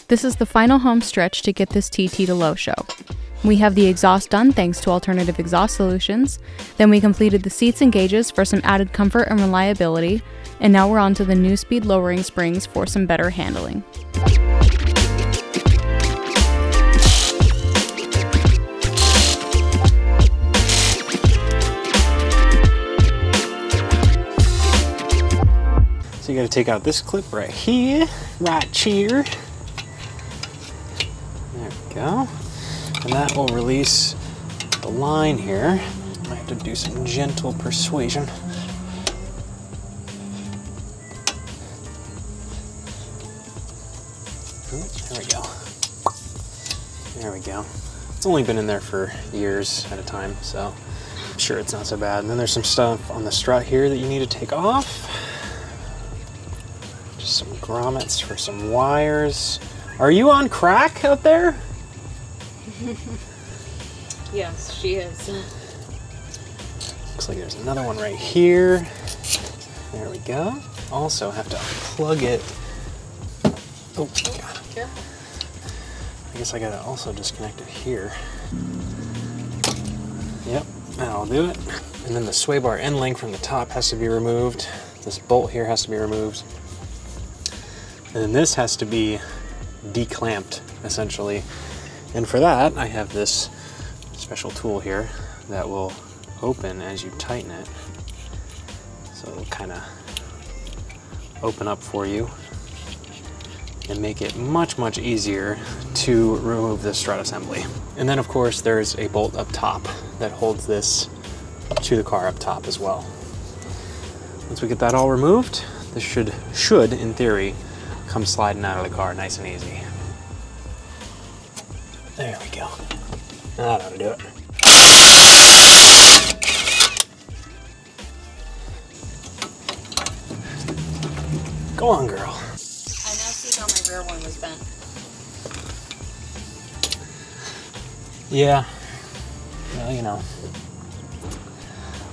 This is the final home stretch to get this TT to low show. We have the exhaust done thanks to alternative exhaust solutions, then we completed the seats and gauges for some added comfort and reliability, and now we're on to the new speed lowering springs for some better handling. So you got to take out this clip right here, right here. There we go. And that will release the line here. I have to do some gentle persuasion. There we go. There we go. It's only been in there for years at a time, so I'm sure it's not so bad. And then there's some stuff on the strut here that you need to take off. Just some grommets for some wires. Are you on crack out there? Yes, she is. Looks like there's another one right here. There we go. Also have to unplug it. Oh, God. Careful. I guess I gotta also disconnect it here. Yep, that'll do it. And then the sway bar end link from the top has to be removed. This bolt here has to be removed. And then this has to be declamped, essentially. And for that, I have this special tool here that will open as you tighten it. So it'll kind of open up for you and make it much, much easier to remove the strut assembly. And then of course there's a bolt up top that holds this to the car up top as well. Once we get that all removed, this should in theory come sliding out of the car nice and easy. There we go. That ought to do it. Go on, girl. I now see how my rear one was bent. Yeah. Well, you know.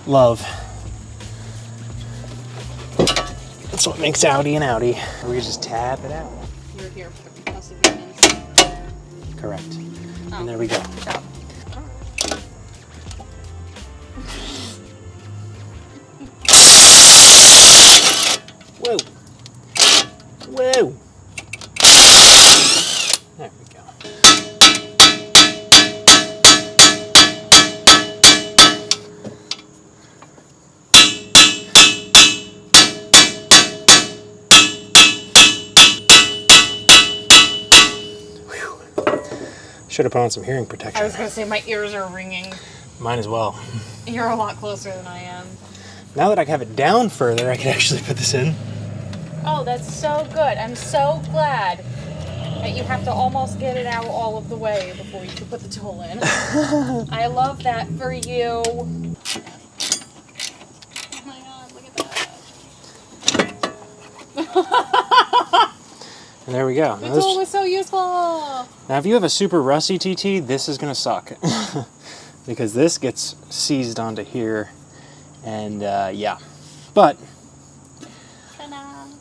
Love. That's what makes Audi an Audi. We just tap it out. You're here for the perseverance. Correct. Oh. And there we go. Job. Whoa. Whoa. There we go. Should have put on some hearing protection. I was going to say my ears are ringing. Mine as well. You're a lot closer than I am. Now that I have it down further, I can actually put this in. Oh, that's so good. I'm so glad that you have to almost get it out all of the way before you can put the tool in. I love that for you. Oh my God, look at that. And there we go. The tool was so useful. Now, if you have a super rusty TT, this is going to suck. Because this gets seized onto here. And yeah. But,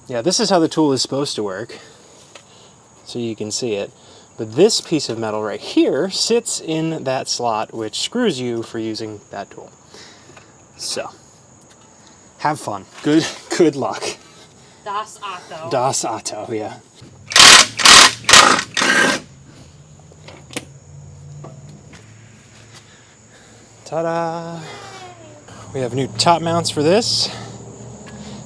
yeah, this is how the tool is supposed to work. So you can see it. But this piece of metal right here sits in that slot, which screws you for using that tool. So, have fun. Good luck. Das Auto. Das Auto, yeah. Ta-da! We have new top mounts for this,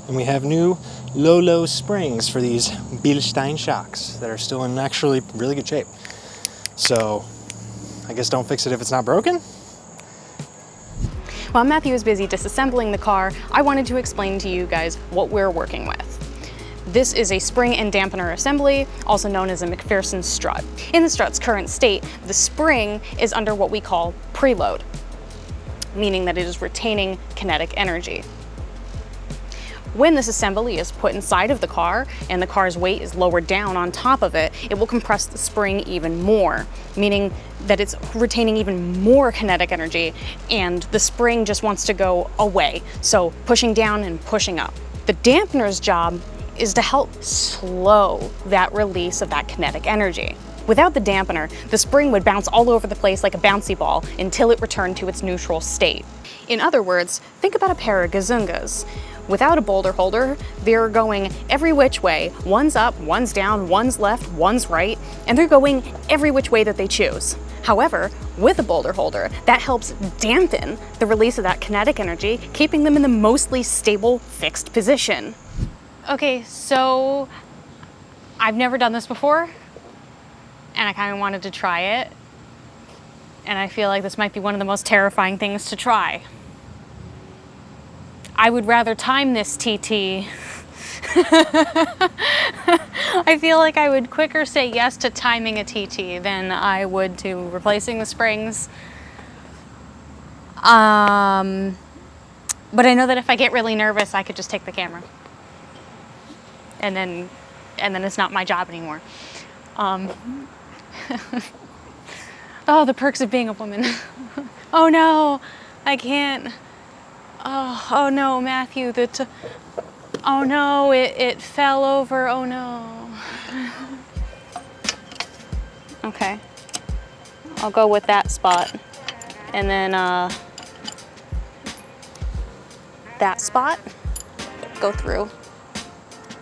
and we have new low springs for these Bilstein shocks that are still in actually really good shape. So, I guess don't fix it if it's not broken? While Matthew was busy disassembling the car, I wanted to explain to you guys what we're working with. This is a spring and dampener assembly, also known as a McPherson strut. In the strut's current state, the spring is under what we call preload, meaning that it is retaining kinetic energy. When this assembly is put inside of the car and the car's weight is lowered down on top of it, it will compress the spring even more, meaning that it's retaining even more kinetic energy and the spring just wants to go away, so pushing down and pushing up. The dampener's job is to help slow that release of that kinetic energy. Without the dampener, the spring would bounce all over the place like a bouncy ball until it returned to its neutral state. In other words, think about a pair of gazungas. Without a boulder holder, they're going every which way. One's up, one's down, one's left, one's right, and they're going every which way that they choose. However, with a boulder holder, that helps dampen the release of that kinetic energy, keeping them in the mostly stable, fixed position. Okay, so I've never done this before, and I kind of wanted to try it, and I feel like this might be one of the most terrifying things to try. I would rather time this TT. I feel like I would quicker say yes to timing a TT than I would to replacing the springs. But I know that if I get really nervous, I could just take the camera. And then it's not my job anymore. Oh, the perks of being a woman. Oh no, I can't. Oh no, Matthew, oh no, it fell over, oh no. Okay, I'll go with that spot. And then that spot, go through.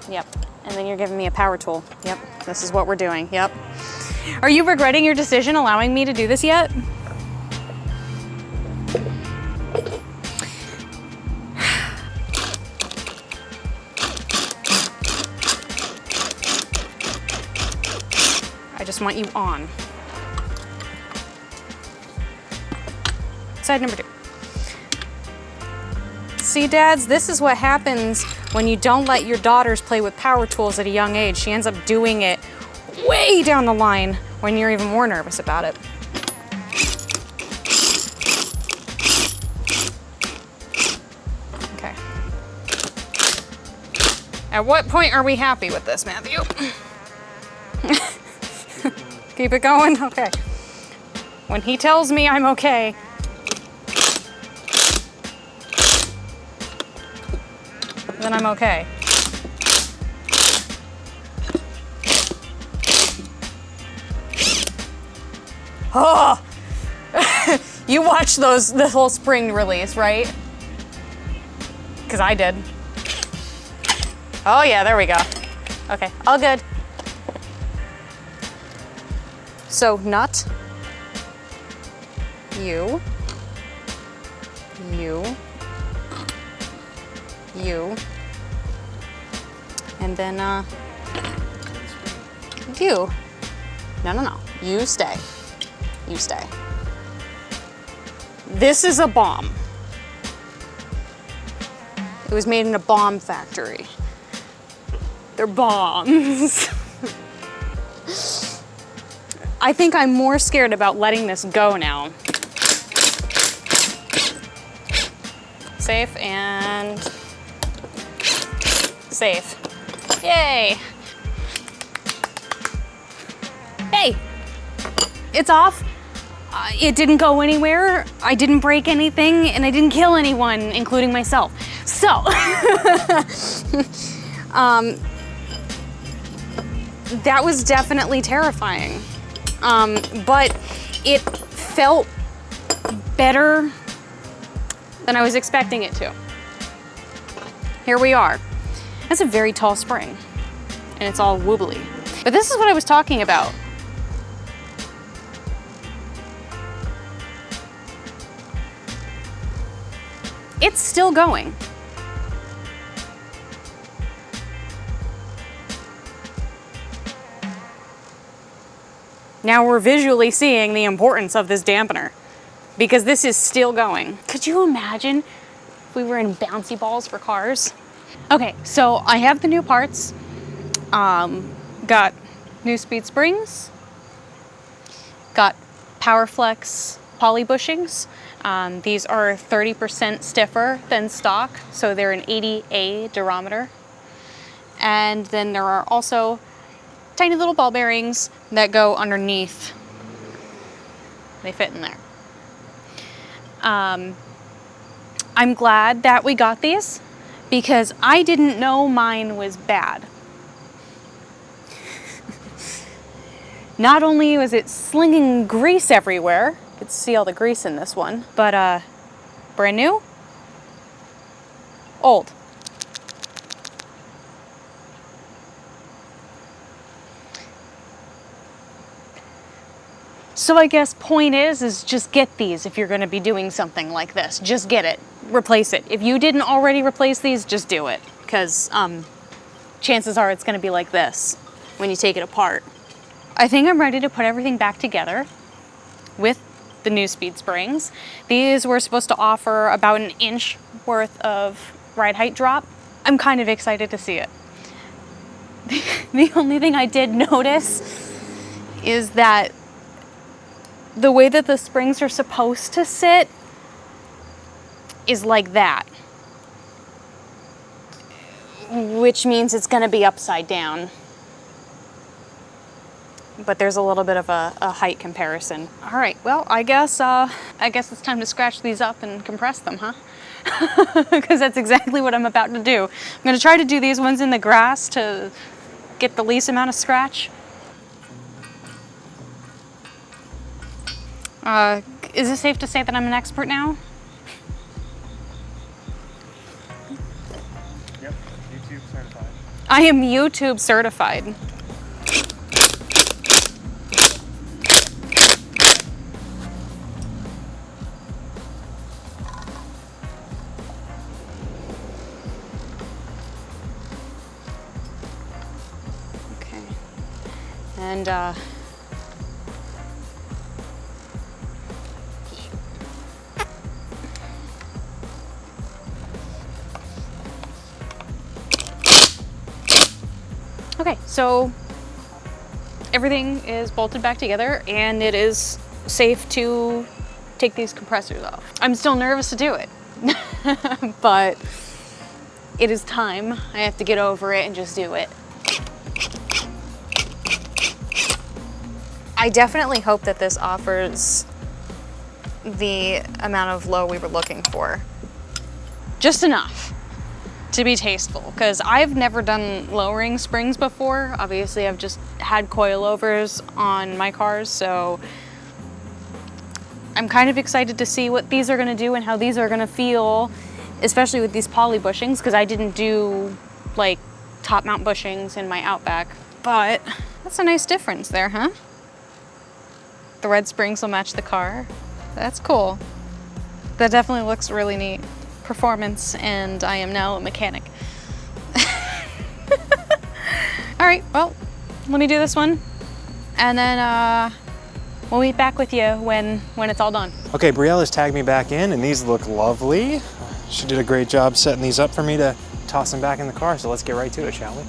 Yep, and then you're giving me a power tool. Yep, this is what we're doing, yep. Are you regretting your decision allowing me to do this yet? I just want you on. Side number 2. See, dads, this is what happens when you don't let your daughters play with power tools at a young age. She ends up doing it way down the line when you're even more nervous about it. Okay. At what point are we happy with this, Matthew? Keep it going? Okay. When he tells me I'm okay, then I'm okay. Oh! You watched the whole spring release, right? Because I did. Oh yeah, there we go. Okay, all good. So nut, you, and then you. No. You stay. You stay. This is a bomb. It was made in a bomb factory. They're bombs. I think I'm more scared about letting this go now. Safe and safe. Yay. Hey, it's off. It didn't go anywhere. I didn't break anything and I didn't kill anyone, including myself. So, that was definitely terrifying. But it felt better than I was expecting it to. Here we are. That's a very tall spring, and it's all wobbly. But this is what I was talking about. It's still going. Now we're visually seeing the importance of this dampener because this is still going. Could you imagine if we were in bouncy balls for cars? Okay, so I have the new parts. Got new speed springs, got PowerFlex poly bushings. These are 30% stiffer than stock, so they're an 80A durometer. And then there are also tiny little ball bearings that go underneath. They fit in there. I'm glad that we got these because I didn't know mine was bad. Not only was it slinging grease everywhere, you could see all the grease in this one, but brand new? Old. So I guess point is just get these if you're going to be doing something like this. Just get it. Replace it. If you didn't already replace these, just do it. Because chances are it's going to be like this when you take it apart. I think I'm ready to put everything back together with the new speed springs. These were supposed to offer about an inch worth of ride height drop. I'm kind of excited to see it. The only thing I did notice is that the way that the springs are supposed to sit is like that, which means it's going to be upside down. But there's a little bit of a height comparison. All right, well, I guess it's time to scratch these up and compress them, huh? Because that's exactly what I'm about to do. I'm going to try to do these ones in the grass to get the least amount of scratch. Is it safe to say that I'm an expert now? Yep, YouTube certified. I am YouTube certified. Okay. And okay, so everything is bolted back together and it is safe to take these compressors off. I'm still nervous to do it, but it is time. I have to get over it and just do it. I definitely hope that this offers the amount of low we were looking for. Just enough to be tasteful, because I've never done lowering springs before. Obviously, I've just had coilovers on my cars, so I'm kind of excited to see what these are going to do and how these are going to feel, especially with these poly bushings, because I didn't do like top mount bushings in my Outback. But that's a nice difference there, huh? The red springs will match the car. That's cool. That definitely looks really neat. Performance, and I am now a mechanic. All right, well, let me do this one, and then we'll meet back with you when it's all done. Okay, Briella's tagged me back in, and these look lovely. She did a great job setting these up for me to toss them back in the car, so let's get right to it, shall we?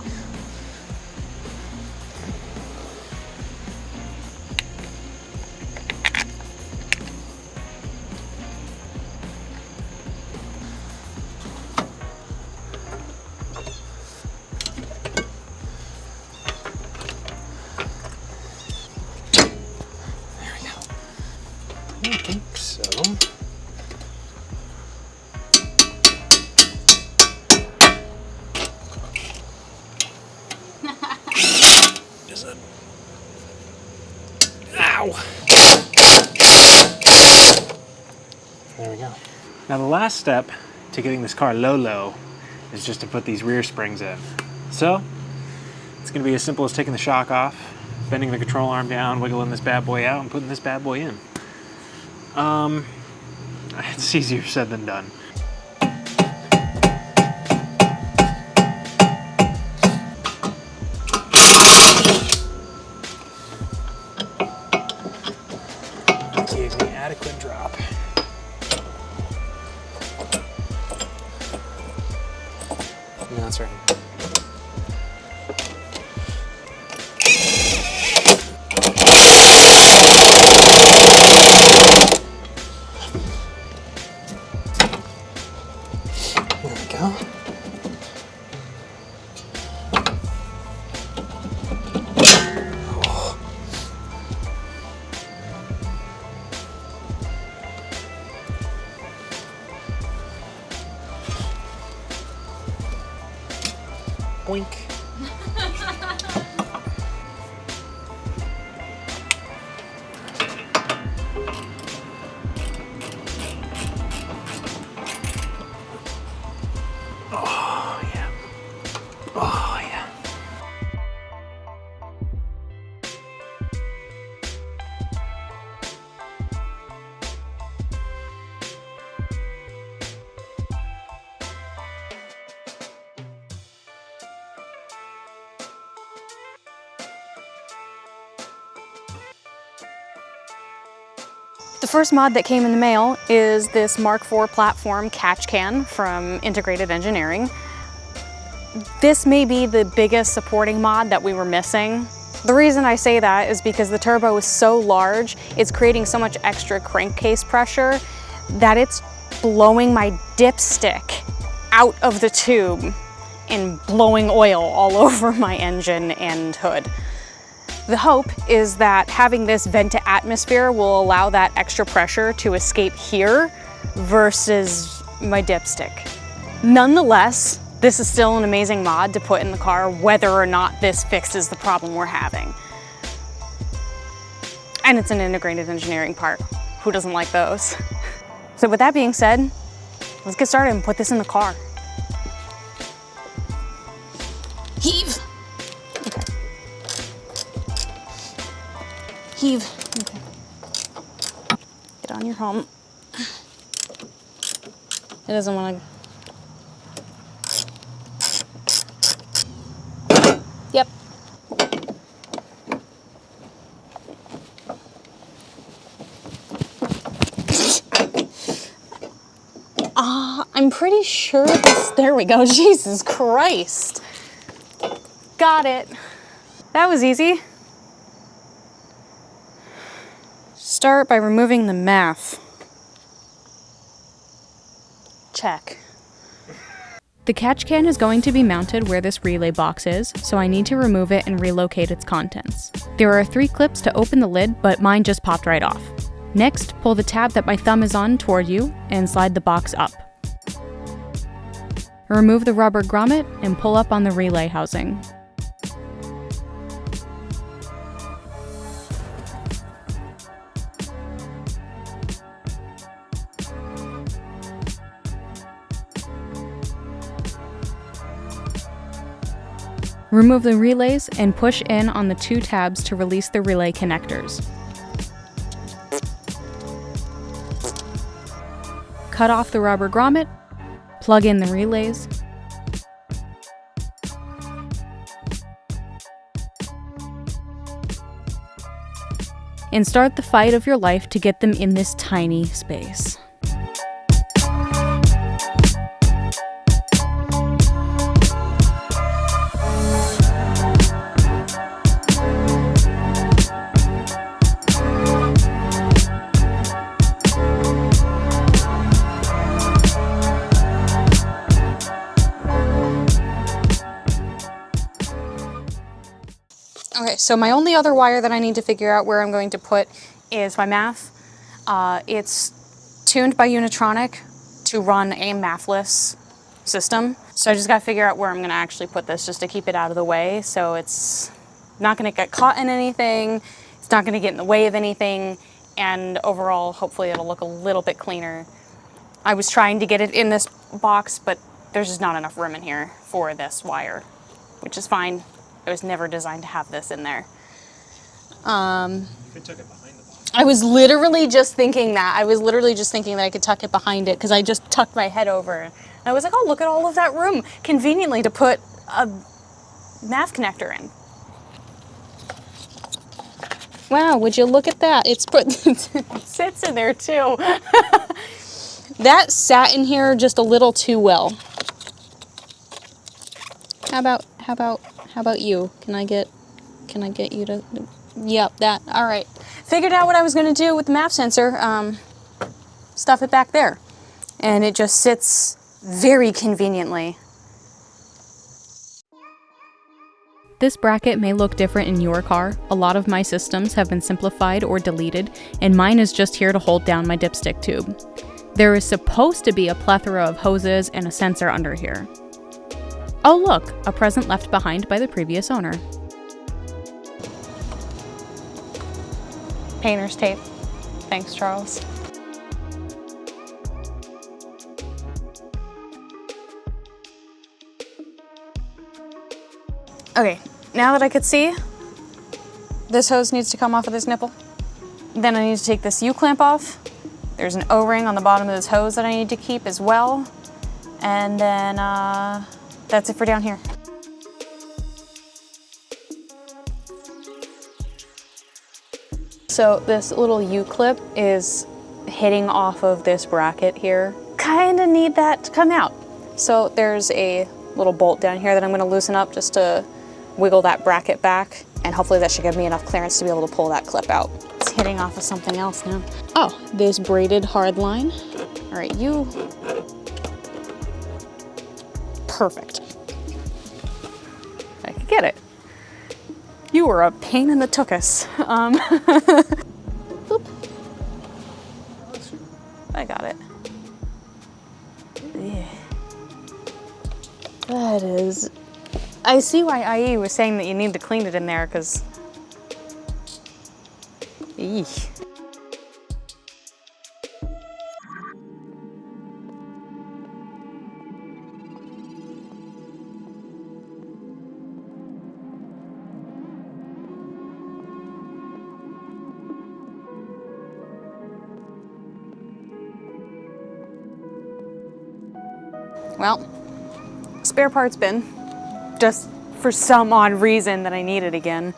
I think so. Is it? Ow! There we go. Now the last step to getting this car low is just to put these rear springs in. So it's going to be as simple as taking the shock off, bending the control arm down, wiggling this bad boy out, and putting this bad boy in. It's easier said than done. Gave me adequate drop. No, that's right. There we go. Yoink. Oh, yeah. Oh, yeah. The first mod that came in the mail is this Mark IV platform catch can from Integrated Engineering. This may be the biggest supporting mod that we were missing. The reason I say that is because the turbo is so large, it's creating so much extra crankcase pressure that it's blowing my dipstick out of the tube and blowing oil all over my engine and hood. The hope is that having this vent to atmosphere will allow that extra pressure to escape here versus my dipstick. Nonetheless, this is still an amazing mod to put in the car whether or not this fixes the problem we're having. And it's an Integrated Engineering part. Who doesn't like those? So with that being said, let's get started and put this in the car. Heave! Okay. Heave. Okay. Get on your home. It doesn't want to. Yep. I'm pretty sure this. There we go. Jesus Christ. Got it. That was easy. Start by removing the MAF. Check. The catch can is going to be mounted where this relay box is, so I need to remove it and relocate its contents. There are 3 clips to open the lid, but mine just popped right off. Next, pull the tab that my thumb is on toward you and slide the box up. Remove the rubber grommet and pull up on the relay housing. Remove the relays and push in on the 2 tabs to release the relay connectors. Cut off the rubber grommet, plug in the relays, and start the fight of your life to get them in this tiny space. Okay, so my only other wire that I need to figure out where I'm going to put is my MAF. It's tuned by Unitronic to run a MAF-less system. So I just gotta figure out where I'm gonna actually put this just to keep it out of the way so it's not gonna get caught in anything, it's not gonna get in the way of anything, and overall, hopefully it'll look a little bit cleaner. I was trying to get it in this box, but there's just not enough room in here for this wire, which is fine. It was never designed to have this in there. You could tuck it behind the box. I was literally just thinking that. I was literally just thinking that I could tuck it behind it because I just tucked my head over. And I was like, oh, look at all of that room conveniently to put a MAF connector in. Wow, would you look at that? It's put, it sits in there too. That sat in here just a little too well. How about you? Can I get you to, yep, that, all right. Figured out what I was gonna do with the MAF sensor, stuff it back there. And it just sits very conveniently. This bracket may look different in your car. A lot of my systems have been simplified or deleted, and mine is just here to hold down my dipstick tube. There is supposed to be a plethora of hoses and a sensor under here. Oh look, a present left behind by the previous owner. Painter's tape. Thanks, Charles. Okay, now that I could see, this hose needs to come off of this nipple. Then I need to take this U-clamp off. There's an O-ring on the bottom of this hose that I need to keep as well. And then that's it for down here. So this little U-clip is hitting off of this bracket here. Kinda need that to come out. So there's a little bolt down here that I'm gonna loosen up just to wiggle that bracket back, and hopefully that should give me enough clearance to be able to pull that clip out. It's hitting off of something else now. Oh, this braided hard line. All right, you. Perfect. I could get it. You were a pain in the tuchus. Boop. I got it. Yeah. That is. I see why IE was saying that you need to clean it in there, because. Eesh. Well, spare parts bin, just for some odd reason that I need it again.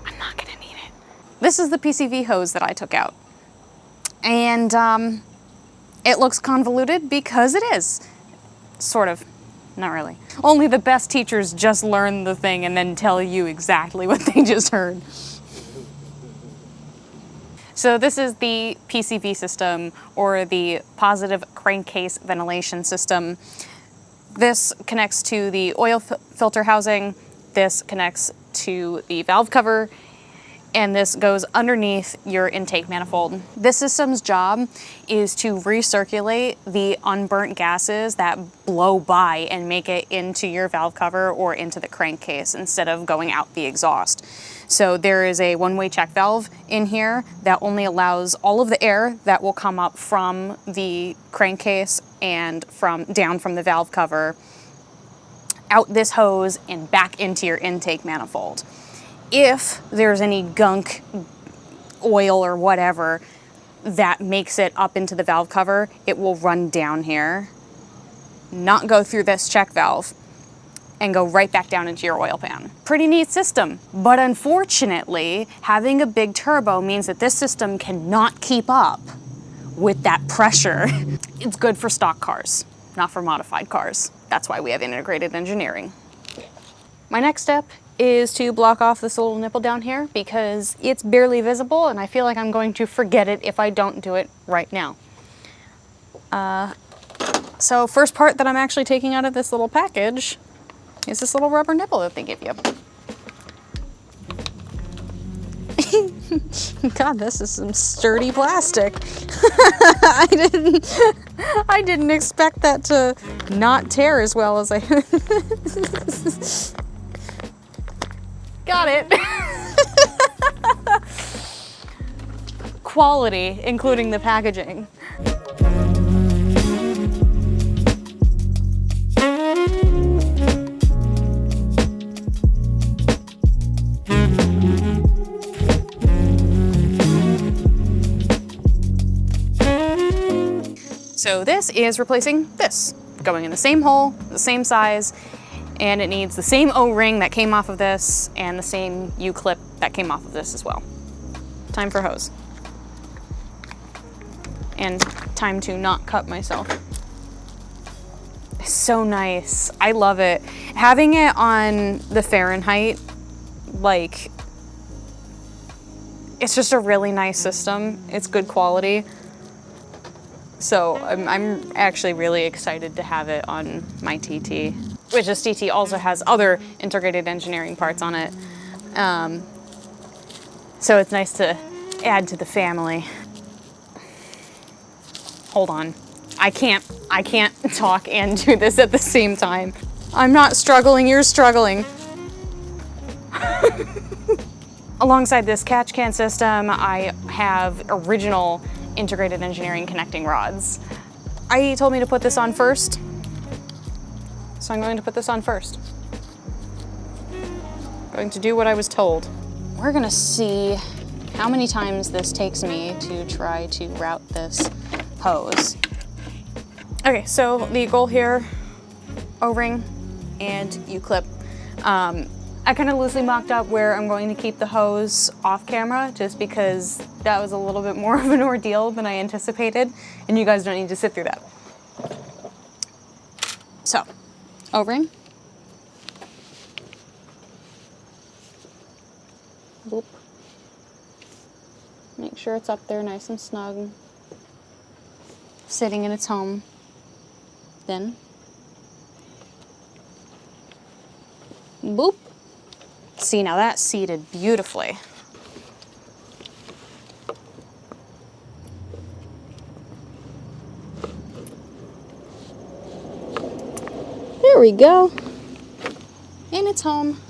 I'm not gonna need it. This is the PCV hose that I took out. And it looks convoluted because it is. Sort of, not really. Only the best teachers just learn the thing and then tell you exactly what they just heard. So this is the PCV system, or the positive crankcase ventilation system. This connects to the oil filter housing, this connects to the valve cover, and this goes underneath your intake manifold. This system's job is to recirculate the unburnt gases that blow by and make it into your valve cover or into the crankcase instead of going out the exhaust. So there is a one-way check valve in here that only allows all of the air that will come up from the crankcase and down from the valve cover out this hose and back into your intake manifold. If there's any gunk, oil or whatever that makes it up into the valve cover, it will run down here, not go through this check valve, and go right back down into your oil pan. Pretty neat system, but unfortunately, having a big turbo means that this system cannot keep up with that pressure. It's good for stock cars, not for modified cars. That's why we have integrated engineering. My next step is to block off this little nipple down here because it's barely visible and I feel like I'm going to forget it if I don't do it right now. So first part that I'm actually taking out of this little package is this little rubber nipple that they give you. God, this is some sturdy plastic. I didn't expect that to not tear as well as I... Got it. Quality, including the packaging. So this is replacing this, going in the same hole, the same size, and it needs the same O-ring that came off of this and the same U-clip that came off of this as well. Time for hose. And time to not cut myself. It's so nice. I love it. Having it on the Fahrenheit, like, it's just a really nice system. It's good quality. So I'm actually really excited to have it on my TT, which this TT also has other integrated engineering parts on it. So it's nice to add to the family. Hold on. I can't talk and do this at the same time. I'm not struggling, you're struggling. Alongside this catch can system, I have original integrated engineering connecting rods. IE told me to put this on first, so I'm going to put this on first. Going to do what I was told. We're gonna see how many times this takes me to try to route this hose. Okay, so the goal here, O-ring and U-clip. I kind of loosely mocked up where I'm going to keep the hose off camera just because that was a little bit more of an ordeal than I anticipated, and you guys don't need to sit through that. So, O-ring. Boop. Make sure it's up there nice and snug, sitting in its home. Then, boop. See, now that's seated beautifully. There we go. In its home.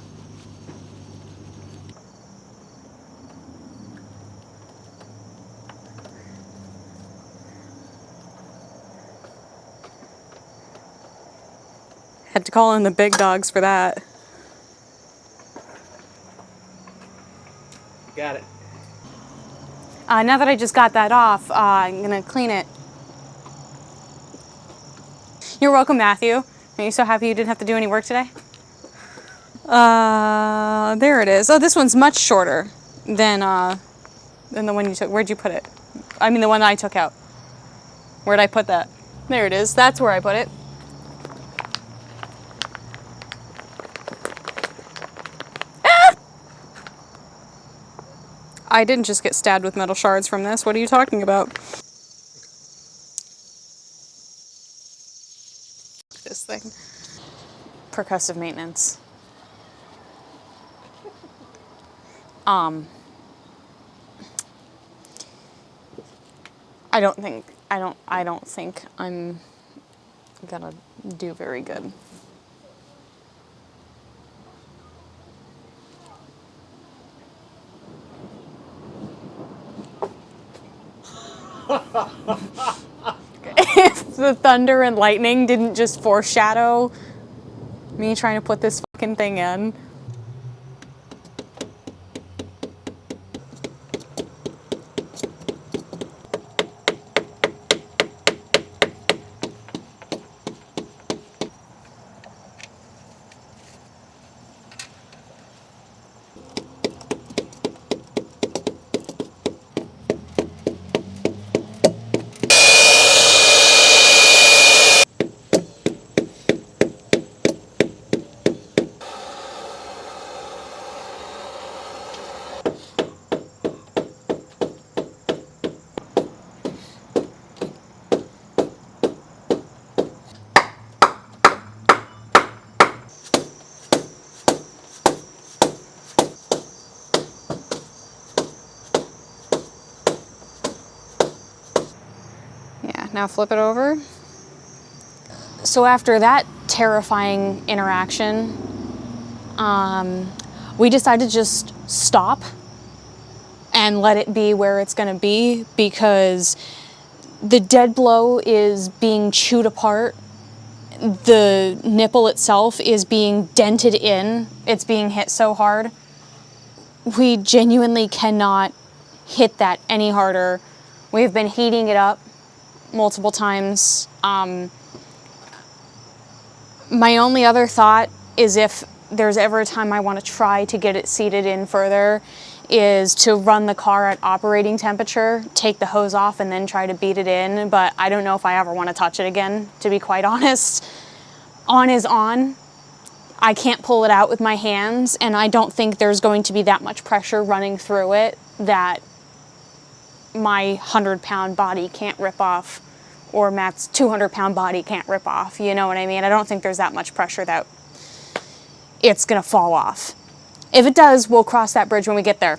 Had to call in the big dogs for that. Got it. Now that I just got that off, I'm gonna clean it. You're welcome, Matthew. Are you so happy you didn't have to do any work today? There it is. Oh, this one's much shorter than the one you took. Where'd you put it? I mean, the one I took out. Where'd I put that? There it is. That's where I put it. I didn't just get stabbed with metal shards from this. What are you talking about? This thing. Percussive maintenance. I don't think I'm gonna do very good. If the thunder and lightning didn't just foreshadow me trying to put this fucking thing in. Yeah, now flip it over. So after that terrifying interaction, we decided to just stop and let it be where it's gonna be, because the dead blow is being chewed apart. The nipple itself is being dented in. It's being hit so hard. We genuinely cannot hit that any harder. We've been heating it up multiple times. My only other thought is, if there's ever a time I want to try to get it seated in further, is to run the car at operating temperature, take the hose off, and then try to beat it in. But I don't know if I ever want to touch it again, to be quite honest. On is on. I can't pull it out with my hands, and I don't think there's going to be that much pressure running through it that my 100-pound body can't rip off, or Matt's 200-pound body can't rip off. You know what I mean? I don't think there's that much pressure that it's gonna fall off. If it does, we'll cross that bridge when we get there.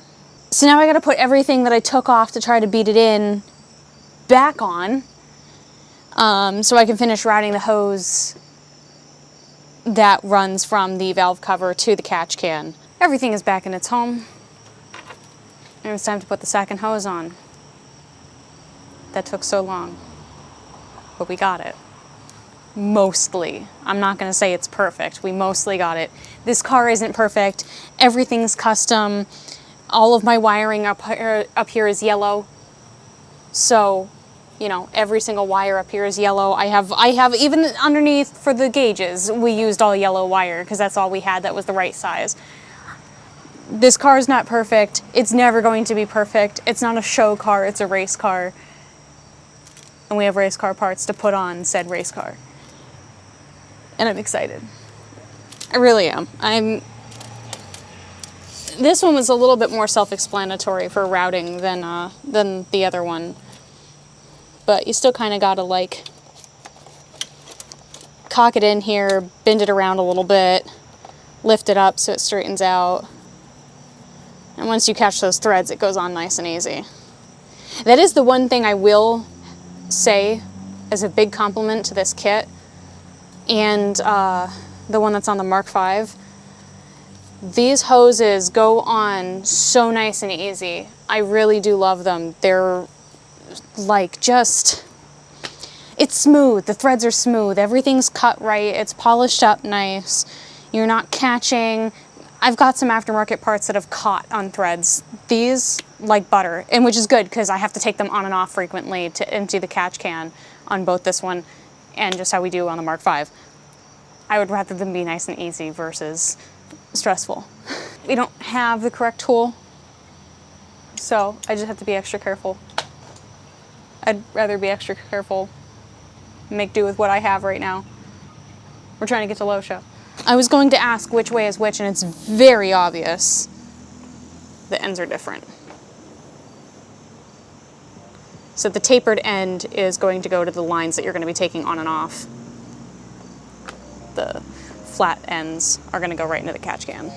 So now I gotta put everything that I took off to try to beat it in back on, so I can finish routing the hose that runs from the valve cover to the catch can. Everything is back in its home. And it's time to put the second hose on. That took so long, but we got it. Mostly. I'm not gonna say it's perfect. We mostly got it. This car isn't perfect. Everything's custom. All of my wiring up here is yellow. So, you know, every single wire up here is yellow. I have even underneath for the gauges, we used all yellow wire because that's all we had that was the right size. This car is not perfect. It's never going to be perfect. It's not a show car, it's a race car. And we have race car parts to put on said race car. And I'm excited. I really am. This one was a little bit more self-explanatory for routing than the other one. But you still kind of gotta like cock it in here, bend it around a little bit, lift it up so it straightens out. And once you catch those threads, it goes on nice and easy. That is the one thing I will say as a big compliment to this kit and the one that's on the Mark V. These hoses go on so nice and easy. I really do love them. They're like just, it's smooth. The threads are smooth. Everything's cut right. It's polished up nice. You're not catching. I've got some aftermarket parts that have caught on threads. These, like butter, and which is good because I have to take them on and off frequently to empty the catch can on both this one and just how we do on the Mark V. I would rather them be nice and easy versus stressful. We don't have the correct tool, so I just have to be extra careful. I'd rather be extra careful, make do with what I have right now. We're trying to get to low show. I was going to ask which way is which, and it's very obvious the ends are different. So the tapered end is going to go to the lines that you're going to be taking on and off. The flat ends are going to go right into the catch can.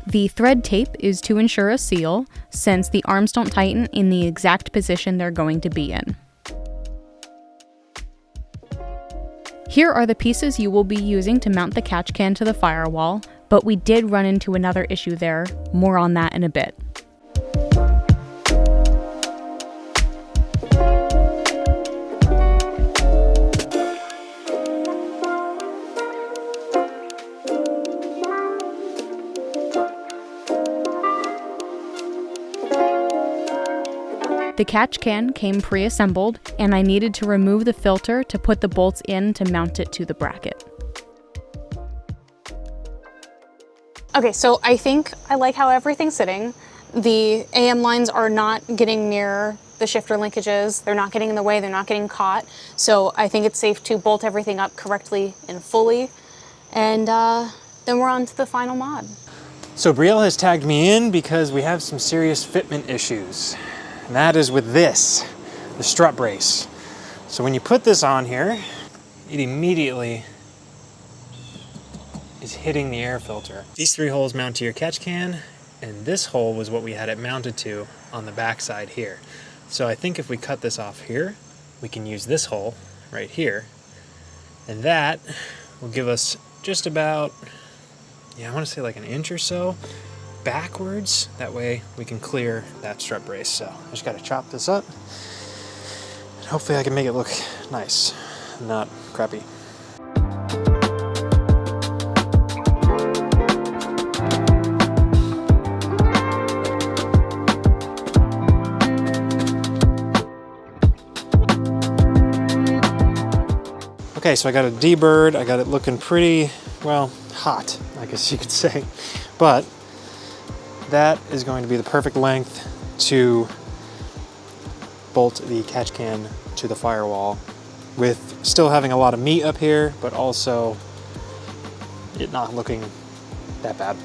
The thread tape is to ensure a seal, since the arms don't tighten in the exact position they're going to be in. Here are the pieces you will be using to mount the catch can to the firewall, but we did run into another issue there. More on that in a bit. The catch can came pre-assembled, and I needed to remove the filter to put the bolts in to mount it to the bracket. Okay, so I think I like how everything's sitting. The AM lines are not getting near the shifter linkages. They're not getting in the way, they're not getting caught. So I think it's safe to bolt everything up correctly and fully. And then we're on to the final mod. So Brielle has tagged me in because we have some serious fitment issues. And that is with this, the strut brace. So when you put this on here, it immediately is hitting the air filter. These 3 holes mount to your catch can, and this hole was what we had it mounted to on the back side here. So I think if we cut this off here, we can use this hole right here, and that will give us just about, I want to say like an inch or so backwards. That way we can clear that strut brace. So I just got to chop this up, and hopefully I can make it look nice, not crappy. Okay, so I got a D-bird. I got it looking pretty, well, hot, I guess you could say. But that is going to be the perfect length to bolt the catch can to the firewall with still having a lot of meat up here, but also it not looking that bad.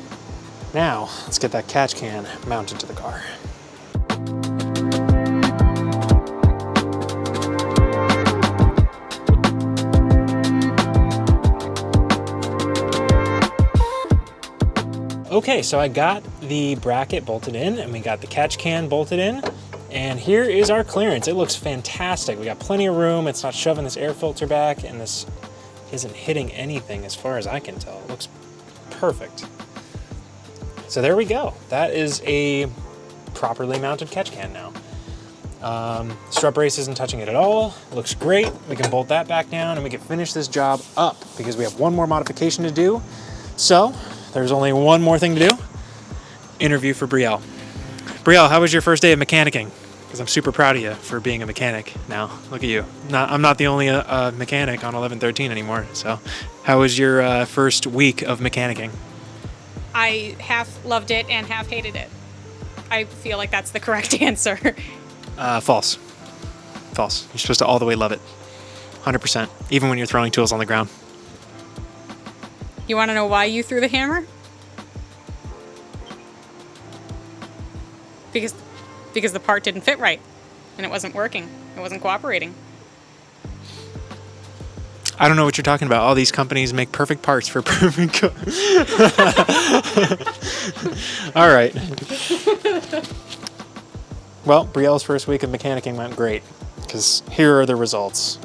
Now, let's get that catch can mounted to the car. Okay, so I got the bracket bolted in and we got the catch can bolted in, and here is our clearance. It looks fantastic. We got plenty of room. It's not shoving this air filter back and this isn't hitting anything as far as I can tell. It looks perfect. So there we go. That is a properly mounted catch can now. Strut brace isn't touching it at all. It looks great. We can bolt that back down and we can finish this job up because we have one more modification to do. So there's only one more thing to do. Interview for Brielle. Brielle, how was your first day of mechanicking? Because I'm super proud of you for being a mechanic now. Look at you. I'm not the only mechanic on 1113 anymore. So how was your first week of mechanicking? I half loved it and half hated it. I feel like that's the correct answer. False. False. You're supposed to all the way love it. 100%. Even when you're throwing tools on the ground. You want to know why you threw the hammer? Because the part didn't fit right, and it wasn't working. It wasn't cooperating. I don't know what you're talking about. All these companies make perfect parts for perfect cars. All right. Well, Brielle's first week of mechanicking went great, because here are the results.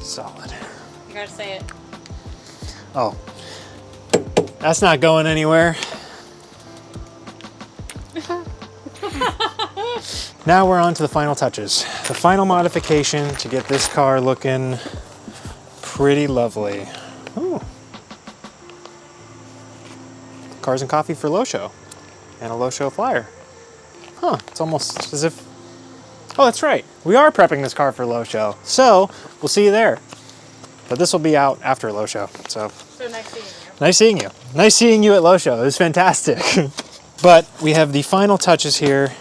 Solid. You gotta say it. Oh, that's not going anywhere. Now we're on to the final touches. The final modification to get this car looking pretty lovely. Ooh. Cars and coffee for Low Show and a Low Show flyer. Huh, it's almost as if, oh, that's right. We are prepping this car for Low Show. So we'll see you there. But this will be out after Low Show. So nice seeing you. Nice seeing you. Nice seeing you at Low Show. It was fantastic. But we have the final touches here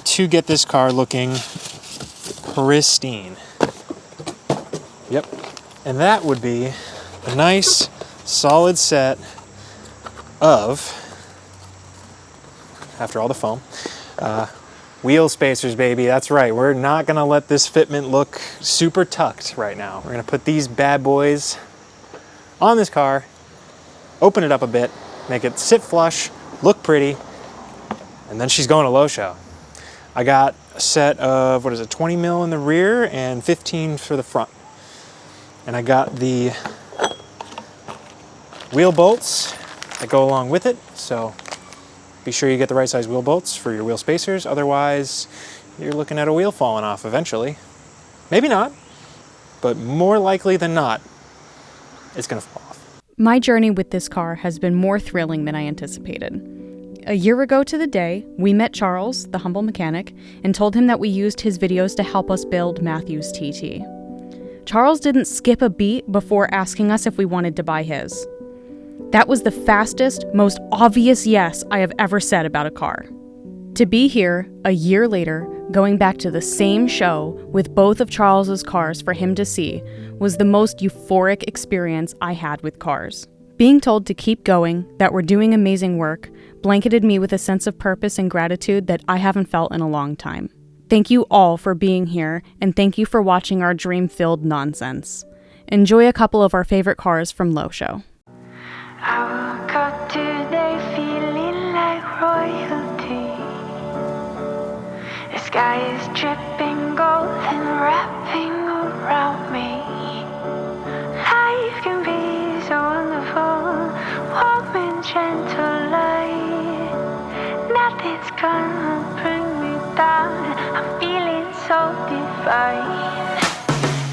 to get this car looking pristine. Yep. And that would be a nice solid set of, after all the foam, wheel spacers, baby. That's right. We're not gonna let this fitment look super tucked right now. We're gonna put these bad boys on this car, open it up a bit, make it sit flush, look pretty, and then she's going to Low Show. I got a set of, 20 mil in the rear and 15 for the front. And I got the wheel bolts that go along with it, so be sure you get the right size wheel bolts for your wheel spacers, otherwise you're looking at a wheel falling off eventually. Maybe not, but more likely than not, it's gonna fall off. My journey with this car has been more thrilling than I anticipated. A year ago to the day, we met Charles, the humble mechanic, and told him that we used his videos to help us build Matthew's TT. Charles didn't skip a beat before asking us if we wanted to buy his. That was the fastest, most obvious yes I have ever said about a car. To be here, a year later, going back to the same show with both of Charles's cars for him to see, was the most euphoric experience I had with cars. Being told to keep going, that we're doing amazing work, blanketed me with a sense of purpose and gratitude that I haven't felt in a long time. Thank you all for being here, and thank you for watching our dream-filled nonsense. Enjoy a couple of our favorite cars from Low Show. I woke up today feeling like royalty. The sky is dripping gold and wrapping around me. Life can be so wonderful, warm and gentle light. Nothing's gonna bring me down, I'm feeling so divine.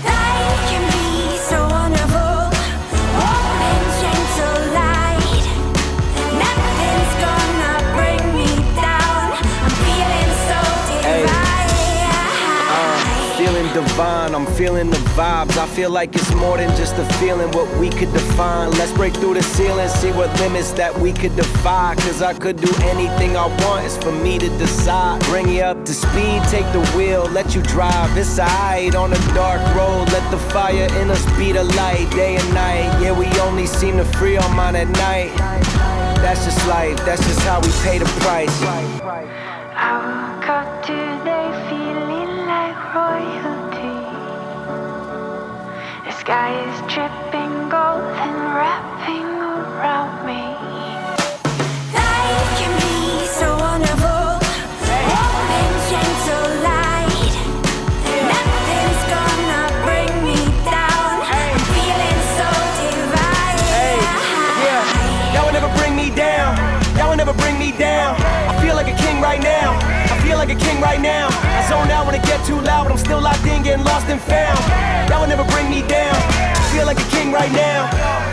Life can be so wonderful, warm and gentle light. Nothing's gonna bring me down, I'm feeling so divine. Feeling divine, I'm feeling the vibes. I feel like it's more than just a feeling, what we could define. Let's break through the ceiling, see what limits that we could defy. Cause I could do anything I want, it's for me to decide. Bring you up to speed, take the wheel, let you drive. It's alright on a dark road, let the fire in us be the light. Day and night, yeah, we only seem to free our mind at night. That's just life, that's just how we pay the price. I woke up today feeling like royalty. The sky is dripping gold and wrapping around me. Life can be king right now. I feel like a king right now. I zone out when it get too loud, but I'm still locked in, getting lost and found. That would never bring me down. I feel like a king right now.